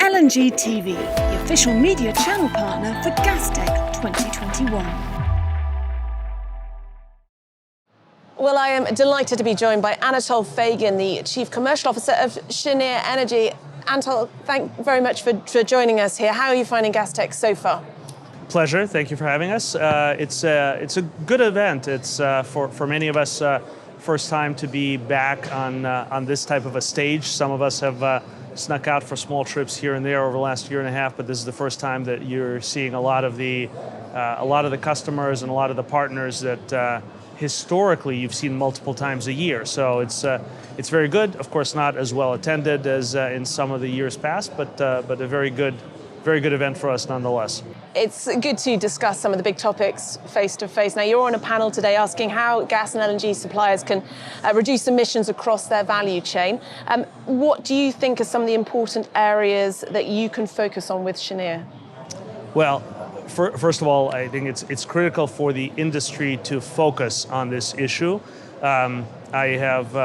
LNG TV, the official media channel partner for Gastech 2021. Well, I am delighted to be joined by Anatol Feygin, the Chief Commercial Officer of Cheniere Energy. Anatol, thank you very much for joining us here. How are you finding Gastech so far? Pleasure. Thank you for having us. It's a good event. It's for many of us first time to be back on this type of a stage. Some of us have snuck out for small trips here and there over the last year and a half, but this is the first time that you're seeing a lot of the customers and a lot of the partners that historically you've seen multiple times a year. So it's very good. Of course, not as well attended as in some of the years past, but a very good event for us nonetheless. It's good to discuss some of the big topics face to face. Now, you're on a panel today asking how gas and LNG suppliers can reduce emissions across their value chain. What do you think are some of the important areas that you can focus on with Cheniere? Well, first of all, I think it's critical for the industry to focus on this issue. I have,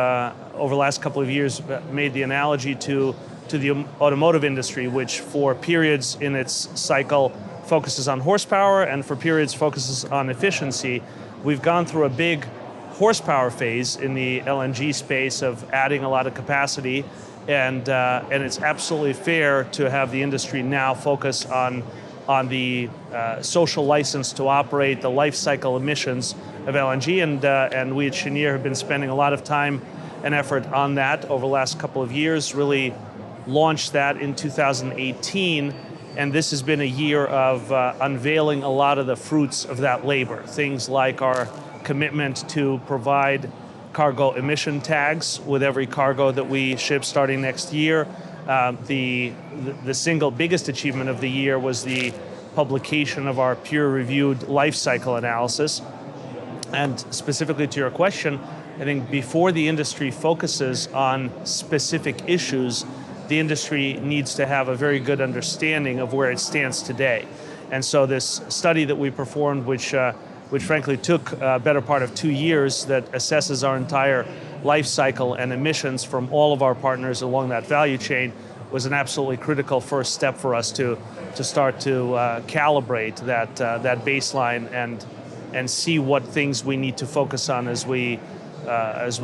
over the last couple of years, made the analogy to the automotive industry, which for periods in its cycle focuses on horsepower and for periods focuses on efficiency. We've gone through a big horsepower phase in the LNG space of adding a lot of capacity, and it's absolutely fair to have the industry now focus on the social license to operate, the life cycle emissions of LNG, and we at Cheniere have been spending a lot of time and effort on that over the last couple of years, really launched that in 2018, and this has been a year of unveiling a lot of the fruits of that labor. Things like our commitment to provide cargo emission tags with every cargo that we ship starting next year. The single biggest achievement of the year was the publication of our peer-reviewed life cycle analysis. And specifically to your question, I think before the industry focuses on specific issues, the industry needs to have a very good understanding of where it stands today. And so this study that we performed, which frankly took a better part of 2 years, that assesses our entire life cycle and emissions from all of our partners along that value chain, was an absolutely critical first step for us to start to calibrate that baseline and see what things we need to focus on as we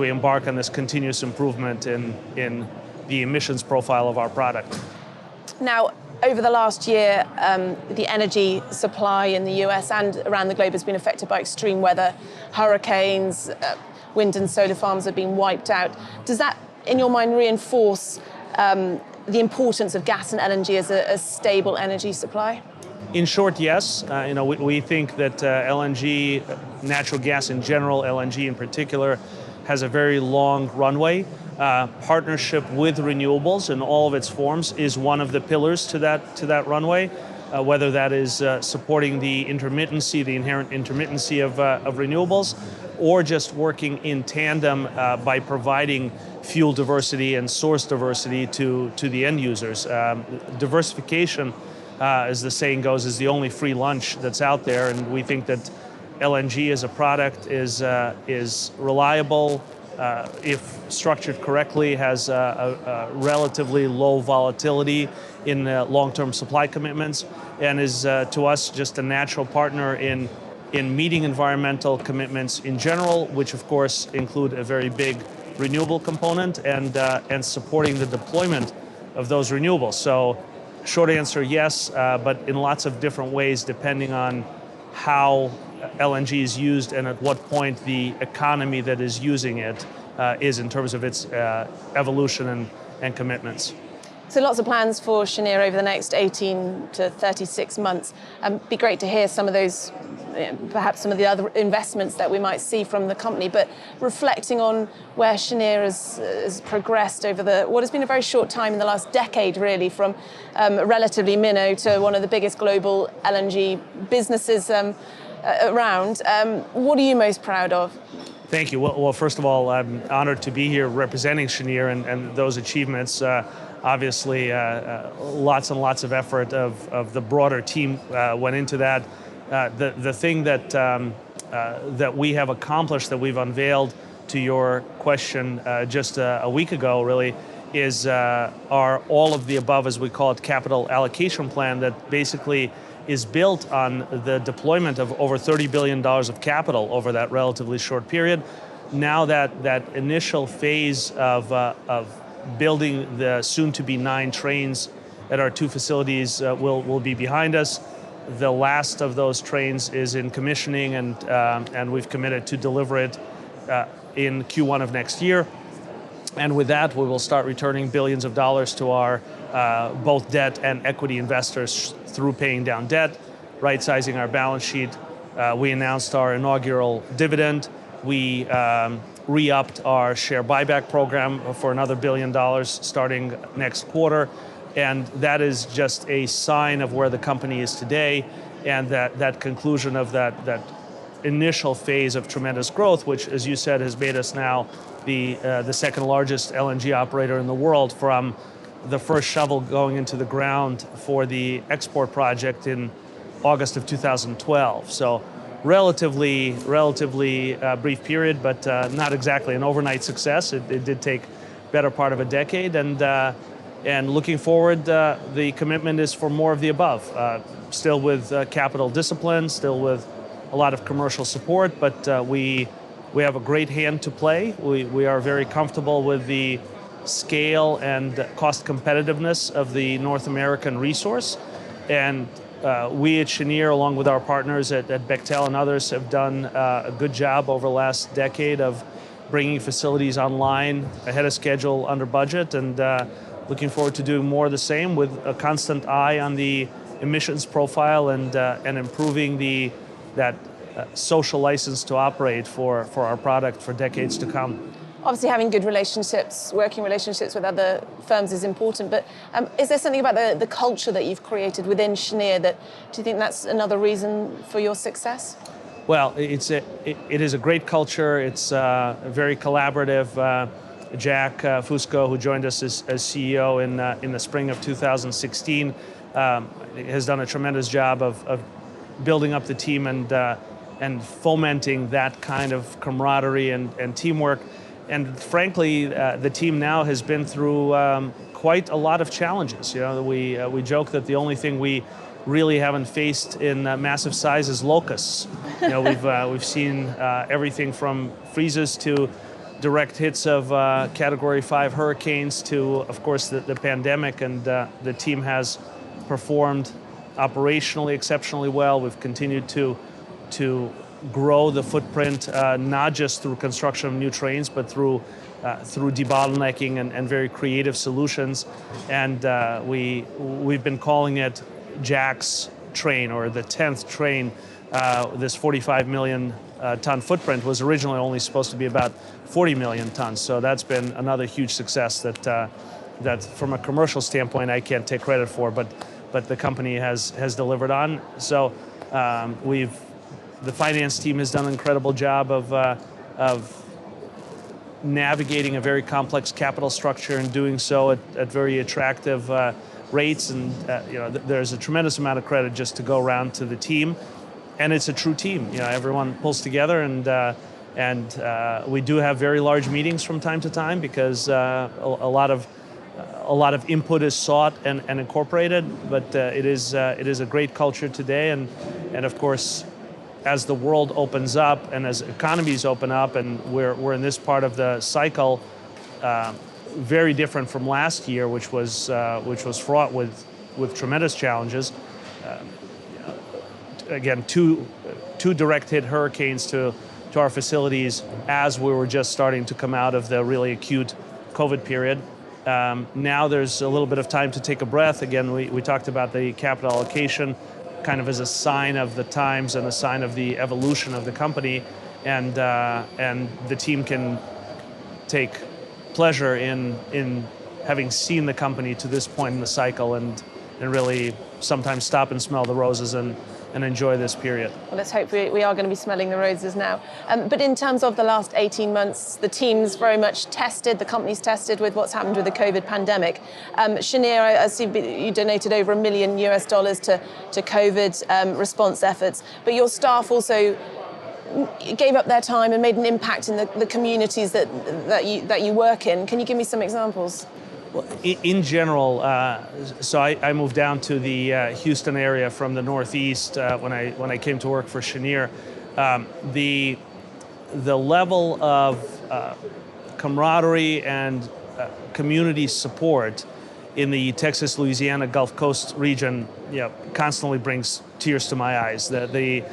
embark on this continuous improvement in the emissions profile of our product. Now, over the last year, the energy supply in the US and around the globe has been affected by extreme weather. Hurricanes, wind and solar farms have been wiped out. Does that, in your mind, reinforce the importance of gas and LNG as a stable energy supply? In short, yes. We think that LNG, natural gas in general, LNG in particular, has a very long runway. Partnership with renewables in all of its forms is one of the pillars to that runway, whether that is supporting the intermittency, the inherent intermittency of renewables, or just working in tandem by providing fuel diversity and source diversity to the end users. Diversification, as the saying goes, is the only free lunch that's out there, and we think that LNG as a product is reliable, if structured correctly, has a relatively low volatility in long-term supply commitments, and is to us just a natural partner in meeting environmental commitments in general, which of course include a very big renewable component and supporting the deployment of those renewables. So, short answer, yes, but in lots of different ways depending on how LNG is used and at what point the economy that is using it is in terms of its evolution and commitments. So lots of plans for Cheniere over the next 18 to 36 months. Be great to hear some of those, perhaps some of the other investments that we might see from the company, but reflecting on where Cheniere has progressed over what has been a very short time in the last decade, really, from a relatively minnow to one of the biggest global LNG businesses around. What are you most proud of? Thank you. Well, first of all, I'm honored to be here representing Cheniere and those achievements. Obviously, lots and lots of effort of the broader team went into that. The thing that we have accomplished, that we've unveiled to your question just a week ago, really, are all of the above, as we call it, capital allocation plan that basically is built on the deployment of over $30 billion of capital over that relatively short period. Now that initial phase of building the soon-to-be 9 trains at our 2 facilities will be behind us. The last of those trains is in commissioning, and we've committed to deliver it in Q1 of next year. And with that, we will start returning billions of dollars to our both debt and equity investors through paying down debt, right-sizing our balance sheet. We announced our inaugural dividend. We re-upped our share buyback program for another $1 billion starting next quarter. And that is just a sign of where the company is today, and that conclusion of that initial phase of tremendous growth, which, as you said, has made us now the second largest LNG operator in the world, from the first shovel going into the ground for the export project in August of 2012. So relatively brief period, but not exactly an overnight success. It did take better part of a decade, and looking forward, the commitment is for more of the above. Still with capital discipline, still with a lot of commercial support, but we have a great hand to play. We are very comfortable with the scale and cost competitiveness of the North American resource. And we at Cheniere, along with our partners at Bechtel and others, have done a good job over the last decade of bringing facilities online ahead of schedule, under budget, and looking forward to doing more of the same, with a constant eye on the emissions profile and improving that social license to operate for our product for decades to come. Obviously, having good relationships, working relationships with other firms is important, but is there something about the culture that you've created within Cheniere do you think that's another reason for your success? Well, it is a great culture. It's very collaborative. Jack Fusco, who joined us as CEO in the spring of 2016, has done a tremendous job of building up the team and fomenting that kind of camaraderie and teamwork. And frankly, the team now has been through quite a lot of challenges. You know, we joke that the only thing we really haven't faced in massive size is locusts. You know, we've seen everything from freezes to direct hits of Category 5 hurricanes to, of course, the pandemic, and the team has performed operationally exceptionally well. We've continued to grow the footprint, not just through construction of new trains, but through debottlenecking and very creative solutions. And we've been calling it Jack's train, or the 10th train. This 45 million ton footprint was originally only supposed to be about 40 million tons. So that's been another huge success that from a commercial standpoint I can't take credit for, but the company has delivered on. So the finance team has done an incredible job of navigating a very complex capital structure and doing so at very attractive rates. And you know, there's a tremendous amount of credit just to go around to the team. And it's a true team. You know, everyone pulls together, and we do have very large meetings from time to time, because a lot of input is sought and incorporated. But it is a great culture today, and of course, as the world opens up and as economies open up, and we're in this part of the cycle, very different from last year, which was fraught with tremendous challenges. Again, two direct hit hurricanes to our facilities as we were just starting to come out of the really acute COVID period. Now there's a little bit of time to take a breath. Again, we talked about the capital allocation kind of as a sign of the times and a sign of the evolution of the company, and the team can take pleasure in having seen the company to this point in the cycle, and really sometimes stop and smell the roses and enjoy this period. Well, let's hope we are going to be smelling the roses now. But in terms of the last 18 months, the team's very much tested, the company's tested with what's happened with the COVID pandemic. Cheniere, I see you donated over $1 million to COVID response efforts, but your staff also gave up their time and made an impact in the communities that you work in. Can you give me some examples? Well, in general, so I moved down to the Houston area from the Northeast when I came to work for Cheniere. The level of camaraderie and community support in the Texas, Louisiana, Gulf Coast region, constantly brings tears to my eyes. The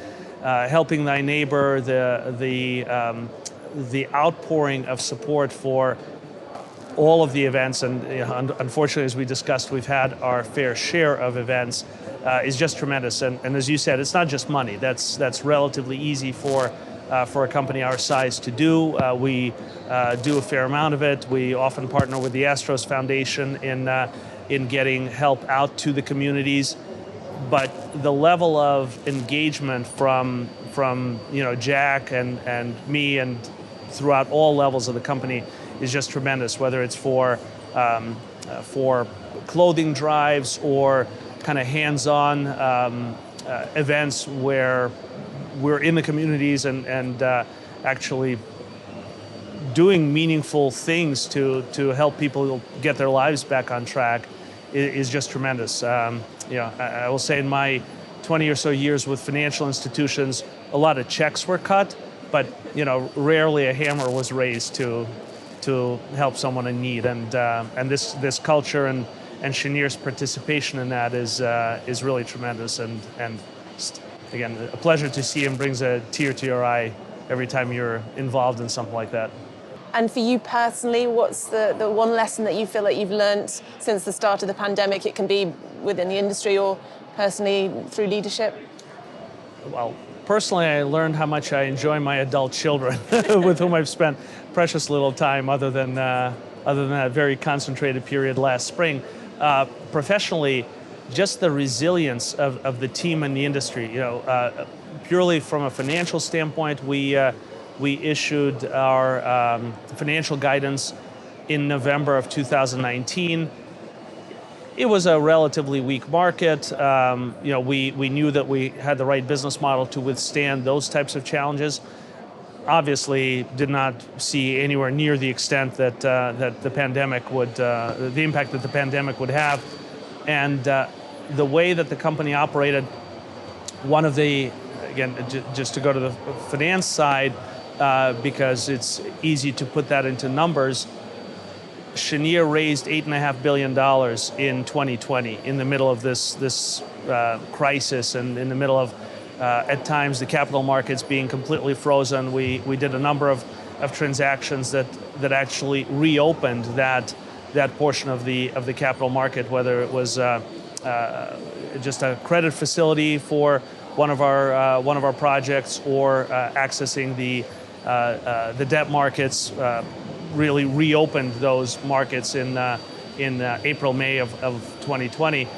helping thy neighbor, the outpouring of support for all of the events, and unfortunately, as we discussed, we've had our fair share of events, is just tremendous. And as you said, it's not just money. That's relatively easy for a company our size to do. We do a fair amount of it. We often partner with the Astros Foundation in getting help out to the communities. But the level of engagement from Jack and me and throughout all levels of the company is just tremendous, whether it's for clothing drives or kind of hands-on events where we're in the communities and actually doing meaningful things to help people get their lives back on track is just tremendous. I will say in my 20 or so years with financial institutions, a lot of checks were cut, but rarely a hammer was raised to help someone in need, and this culture and Cheniere's participation in that is really tremendous, and again, a pleasure to see, and brings a tear to your eye every time you're involved in something like that. And for you personally, what's the one lesson that you feel that you've learned since the start of the pandemic? It can be within the industry or personally through leadership. Well, personally, I learned how much I enjoy my adult children, with whom I've spent precious little time, other than that very concentrated period last spring. Professionally, just the resilience of the team and the industry. Purely from a financial standpoint, we issued our financial guidance in November of 2019. It was a relatively weak market. We knew that we had the right business model to withstand those types of challenges. Obviously, did not see anywhere near the extent that the pandemic would, the impact that the pandemic would have, and the way that the company operated. One of the, again, just to go to the finance side, because it's easy to put that into numbers. Cheniere raised $8.5 billion in 2020 in the middle of this crisis, and in the middle of, at times, the capital markets being completely frozen. We did a number of transactions that actually reopened that portion of the capital market, whether it was just a credit facility for one of our projects, or accessing the debt markets. Really reopened those markets in April, May of 2020.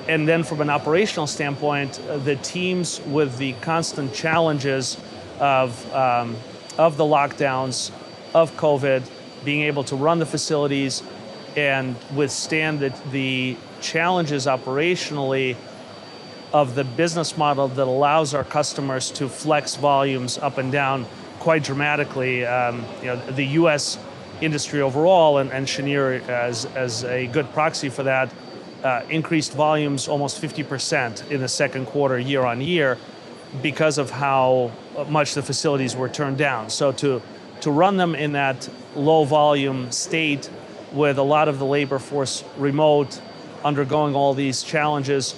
And then from an operational standpoint, the teams, with the constant challenges of the lockdowns, of COVID, being able to run the facilities and withstand the challenges operationally of the business model that allows our customers to flex volumes up and down quite dramatically. The U.S. industry overall, and Cheniere as a good proxy for that, increased volumes almost 50% in the second quarter year on year, because of how much the facilities were turned down. So to run them in that low volume state, with a lot of the labor force remote, undergoing all these challenges,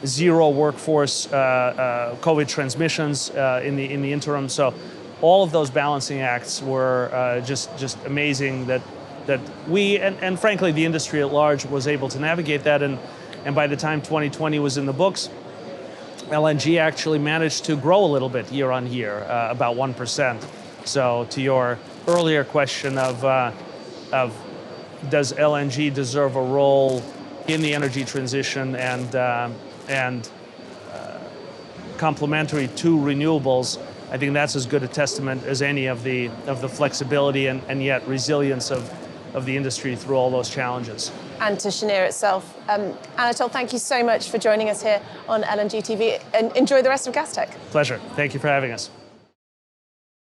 zero workforce COVID transmissions in the interim. So all of those balancing acts were just amazing that we, and frankly the industry at large, was able to navigate that. And by the time 2020 was in the books, LNG actually managed to grow a little bit year on year, about 1%. So to your earlier question of does LNG deserve a role in the energy transition and complementary to renewables, I think that's as good a testament as any of the flexibility and yet resilience of the industry through all those challenges. And to Cheniere itself. Anatol, thank you so much for joining us here on LNG TV, and enjoy the rest of Gastech. Pleasure. Thank you for having us.